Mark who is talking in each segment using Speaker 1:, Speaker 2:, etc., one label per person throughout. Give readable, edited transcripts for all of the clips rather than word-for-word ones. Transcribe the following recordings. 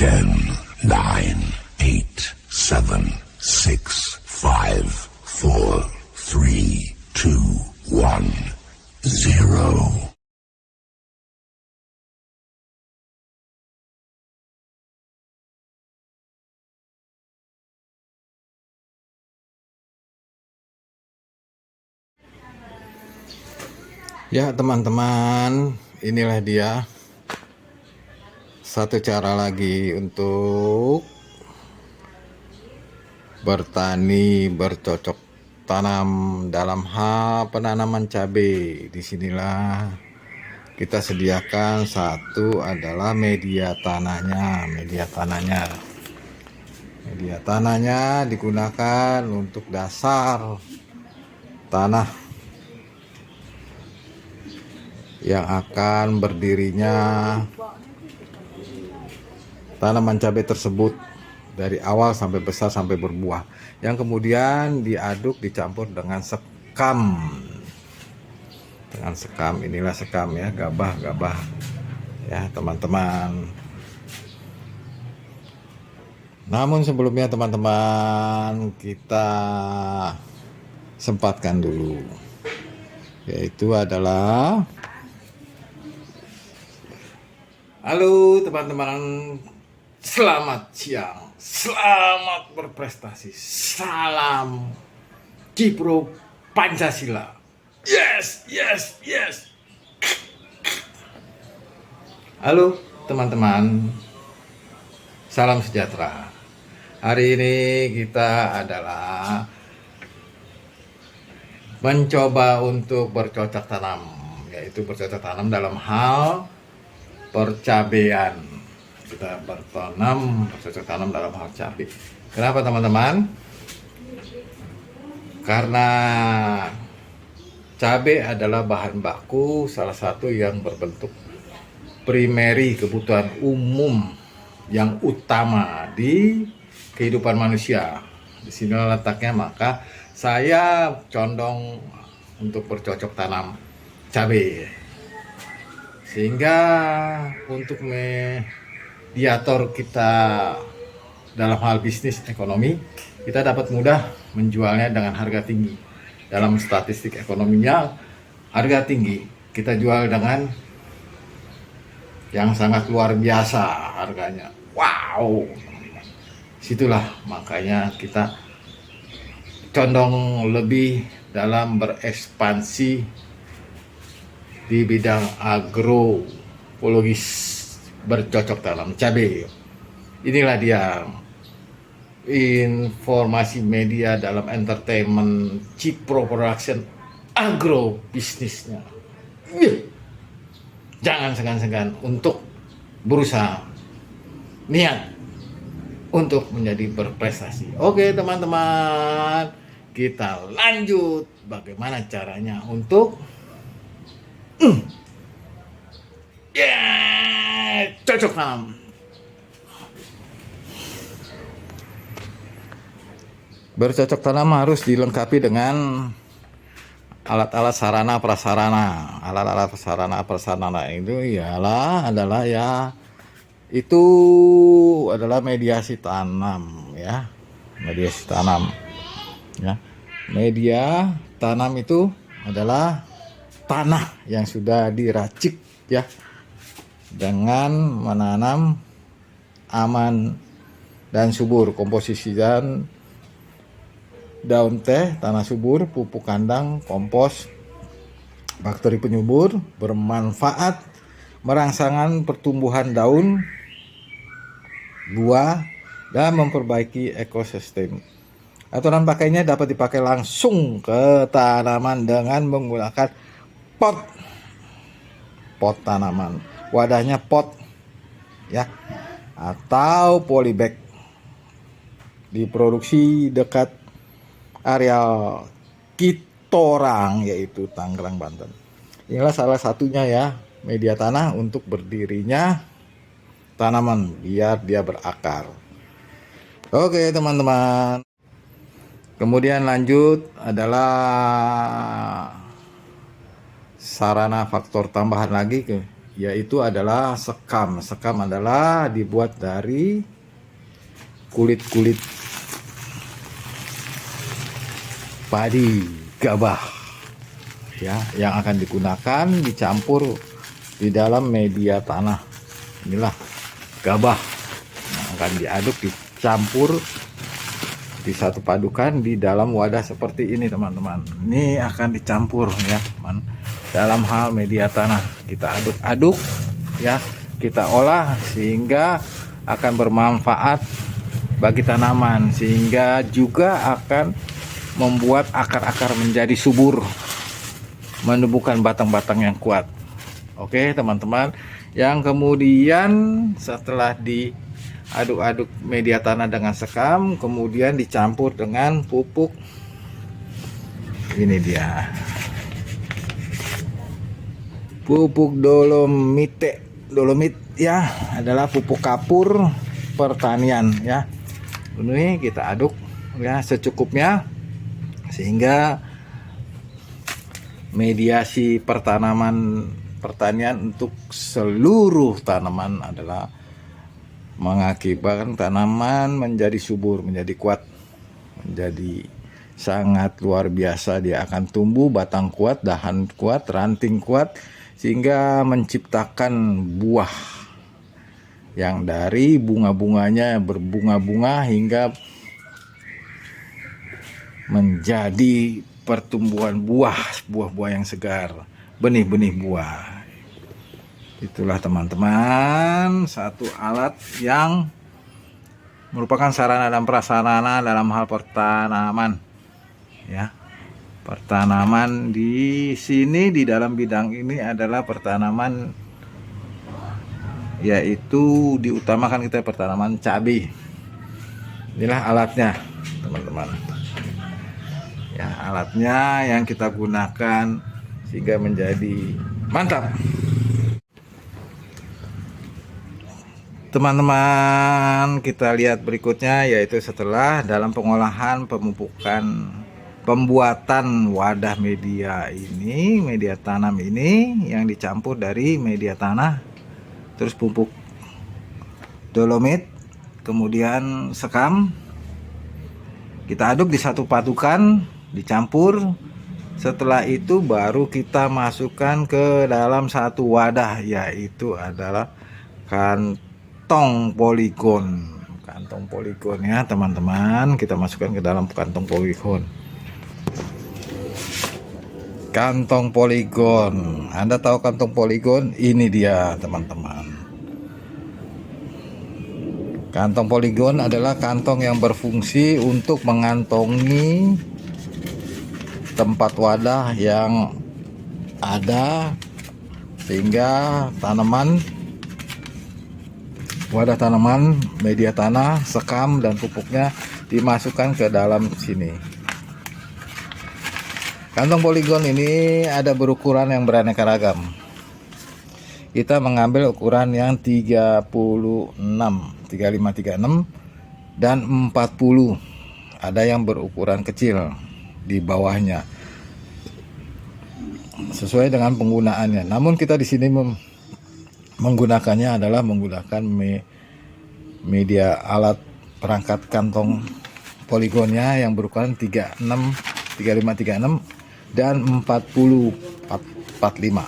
Speaker 1: 10, 9, 8, 7, 6, 5, 4, 3, 2, 1, 0.
Speaker 2: Ya teman-teman, inilah dia satu cara lagi untuk bertani bercocok tanam dalam hal penanaman cabai. Disinilah kita sediakan satu adalah media tanahnya. Media tanahnya digunakan untuk dasar tanah yang akan berdirinya tanaman cabai tersebut dari awal sampai besar sampai berbuah, yang kemudian diaduk dicampur dengan sekam. Inilah sekam ya, gabah ya teman-teman. Namun sebelumnya teman-teman, kita sempatkan dulu, yaitu adalah halo teman-teman, selamat siang, selamat berprestasi, salam Cipro Pancasila. Yes. Halo teman-teman, salam sejahtera. Hari ini kita adalah mencoba untuk bercocok tanam, yaitu bercocok tanam dalam hal percabean. Kita bercocok tanam dalam hal cabai. Kenapa teman-teman? Karena cabai adalah bahan baku salah satu yang berbentuk primeri, kebutuhan umum yang utama di kehidupan manusia. Di sini letaknya, maka saya condong untuk bercocok tanam cabai. Sehingga untuk mediator kita dalam hal bisnis ekonomi, kita dapat mudah menjualnya dengan harga tinggi. Dalam statistik ekonominya, harga tinggi kita jual dengan yang sangat luar biasa harganya. Wow, situlah makanya kita condong lebih dalam berekspansi di bidang agroekologis, bercocok tanam cabai. Inilah dia informasi media dalam entertainment Cipro Production agro bisnisnya. Jangan segan-segan untuk berusaha, niat untuk menjadi berprestasi. Oke teman-teman, kita lanjut bagaimana caranya untuk cocok tanam. Bercocok tanam harus dilengkapi dengan alat-alat sarana prasarana. Alat-alat sarana prasarana itu adalah mediasi tanam ya. Mediasi tanam ya. Media tanam itu adalah tanah yang sudah diracik ya, dengan menanam aman dan subur. Komposisi dan daun teh, tanah subur, pupuk kandang, kompos, bakteri penyubur, bermanfaat merangsangkan pertumbuhan daun, buah, dan memperbaiki ekosistem. Aturan pakainya dapat dipakai langsung ke tanaman dengan menggunakan pot tanaman. Wadahnya pot ya, atau polybag. Diproduksi dekat areal Kitorang, yaitu Tangerang, Banten. Inilah salah satunya ya, media tanah untuk berdirinya tanaman biar dia berakar. Oke teman-teman, kemudian lanjut adalah sarana faktor tambahan lagi yaitu adalah sekam. Sekam adalah dibuat dari kulit-kulit padi gabah ya, yang akan digunakan dicampur di dalam media tanah. Inilah gabah yang akan diaduk, dicampur, disatu padukan di dalam wadah seperti ini teman-teman. Ini akan dicampur ya teman, dalam hal media tanah. Kita aduk-aduk ya, kita olah sehingga akan bermanfaat bagi tanaman, sehingga juga akan membuat akar-akar menjadi subur, menumbuhkan batang-batang yang kuat. Oke teman-teman, yang kemudian setelah diaduk-aduk media tanah dengan sekam, kemudian dicampur dengan pupuk. Ini dia pupuk dolomit ya, adalah pupuk kapur pertanian ya. Ini kita aduk ya secukupnya, sehingga mediasi pertanian untuk seluruh tanaman adalah mengakibatkan tanaman menjadi subur, menjadi kuat, menjadi sangat luar biasa. Dia akan tumbuh, batang kuat, dahan kuat, ranting kuat, sehingga menciptakan buah yang dari bunga-bunganya berbunga-bunga hingga menjadi pertumbuhan buah-buah yang segar, benih-benih buah. Itulah teman-teman satu alat yang merupakan sarana dan prasarana dalam hal pertanaman ya. Pertanaman di sini di dalam bidang ini adalah pertanaman, yaitu diutamakan kita pertanaman cabai. Inilah alatnya teman-teman ya, alatnya yang kita gunakan sehingga menjadi mantap. Teman-teman, kita lihat berikutnya, yaitu setelah dalam pengolahan pembuatan wadah media ini, media tanam ini yang dicampur dari media tanah, terus pupuk dolomit, kemudian sekam, kita aduk di satu padukan, dicampur. Setelah itu baru kita masukkan ke dalam satu wadah, yaitu adalah kantong poligon. Kantong poligon ya teman-teman, kita masukkan ke dalam kantong poligon. Kantong poligon, Anda tahu kantong poligon? Ini dia teman-teman. Kantong poligon adalah kantong yang berfungsi untuk mengantongi tempat wadah yang ada, sehingga wadah tanaman, media tanah, sekam, dan pupuknya dimasukkan ke dalam sini. Kantong poligon ini ada berukuran yang beraneka ragam. Kita mengambil ukuran yang 35, 36 dan 40. Ada yang berukuran kecil di bawahnya, sesuai dengan penggunaannya. Namun kita di sini menggunakannya adalah menggunakan media alat perangkat kantong poligonnya yang berukuran 35, 36 dan 40, 45.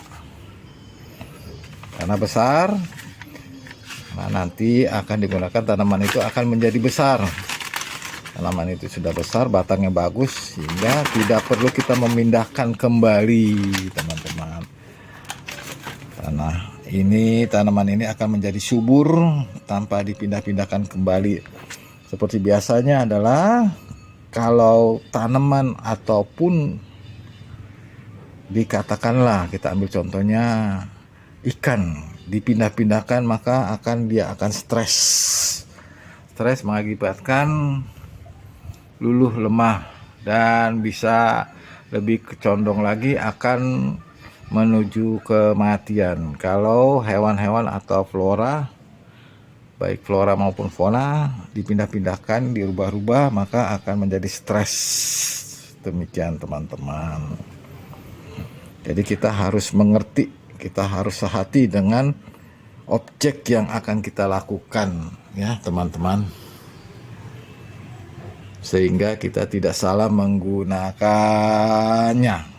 Speaker 2: Karena besar, nah nanti akan digunakan, tanaman itu akan menjadi besar. Tanaman itu sudah besar, batangnya bagus, sehingga tidak perlu kita memindahkan kembali teman-teman. Tanaman ini akan menjadi subur tanpa dipindah-pindahkan kembali. Seperti biasanya adalah kalau tanaman ataupun dikatakanlah, kita ambil contohnya ikan, dipindah-pindahkan, maka dia akan stres mengakibatkan luluh lemah dan bisa lebih condong lagi akan menuju kematian. Kalau hewan-hewan atau flora, baik flora maupun fauna, dipindah-pindahkan, dirubah-rubah, maka akan menjadi stres. Demikian teman-teman. Jadi kita harus mengerti kita harus sehati dengan objek yang akan kita lakukan, ya teman-teman, sehingga kita tidak salah menggunakannya.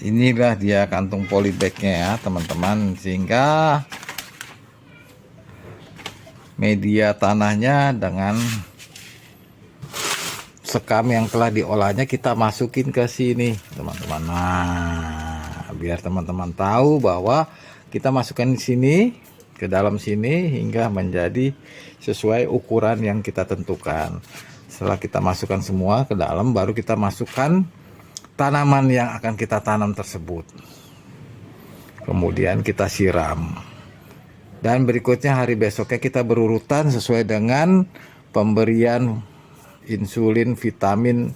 Speaker 2: Inilah dia kantung polybagnya ya teman-teman, sehingga media tanahnya dengan sekam yang telah diolahnya kita masukin ke sini teman-teman. Nah, biar teman-teman tahu bahwa kita masukkan di sini, ke dalam sini, hingga menjadi sesuai ukuran yang kita tentukan. Setelah kita masukkan semua ke dalam, baru kita masukkan tanaman yang akan kita tanam tersebut. Kemudian kita siram. Dan berikutnya hari besoknya kita berurutan sesuai dengan pemberian insulin, vitamin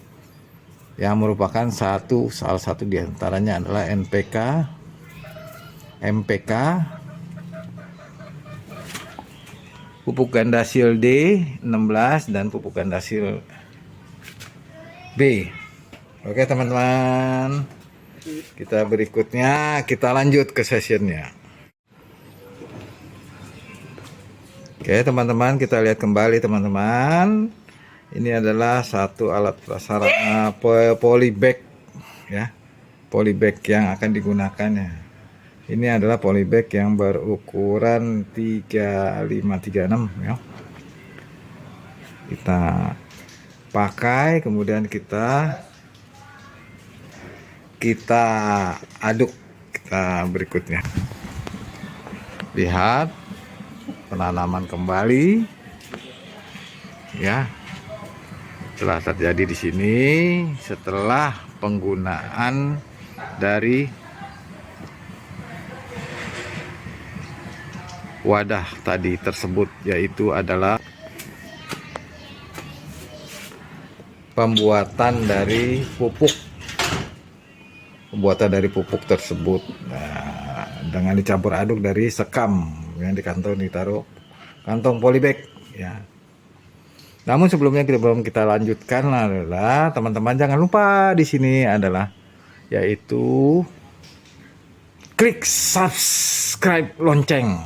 Speaker 2: yang merupakan salah satu diantaranya adalah NPK, MPK, pupuk gandasil D16 dan pupuk gandasil B. Oke teman-teman, kita berikutnya kita lanjut ke sessionnya. Oke teman-teman, kita lihat kembali teman-teman. Ini adalah satu alat prasarana polybag ya, polybag yang akan digunakannya. Ini adalah polybag yang berukuran 3536 ya. Kita pakai, kemudian kita aduk. Kita berikutnya lihat penanaman kembali ya, telah terjadi di sini setelah penggunaan dari wadah tadi tersebut, yaitu adalah pembuatan dari pupuk tersebut. Nah, dengan dicampur aduk dari sekam yang ditaruh kantong polybag ya. Namun sebelumnya belum kita lanjutkan adalah teman-teman jangan lupa di sini adalah yaitu klik subscribe lonceng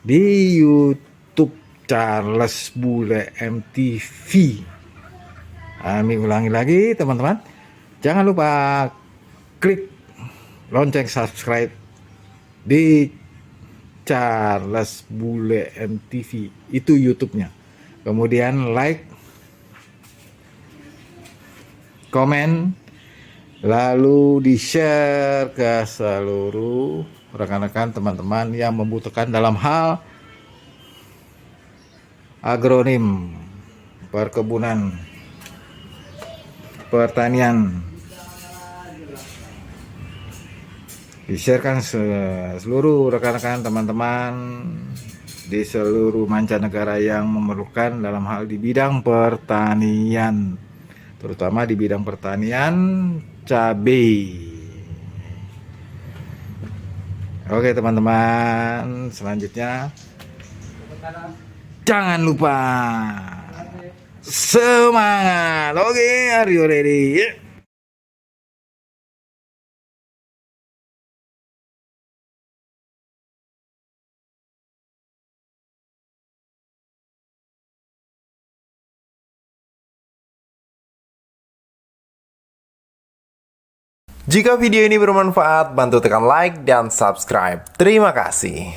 Speaker 2: di YouTube Charles Bule MTV. Kami ulangi lagi teman-teman, jangan lupa klik lonceng subscribe di Charles Bule MTV, itu YouTube-nya. Kemudian like, komen, lalu di-share ke seluruh rekan-rekan teman-teman yang membutuhkan dalam hal agronim, perkebunan, pertanian. Di-sharekan seluruh rekan-rekan teman-teman di seluruh mancanegara yang memerlukan dalam hal di bidang pertanian, terutama di bidang pertanian cabai. Oke teman-teman, selanjutnya jangan lupa semangat. Oke, are you ready?
Speaker 3: Jika video ini bermanfaat, bantu tekan like dan subscribe. Terima kasih.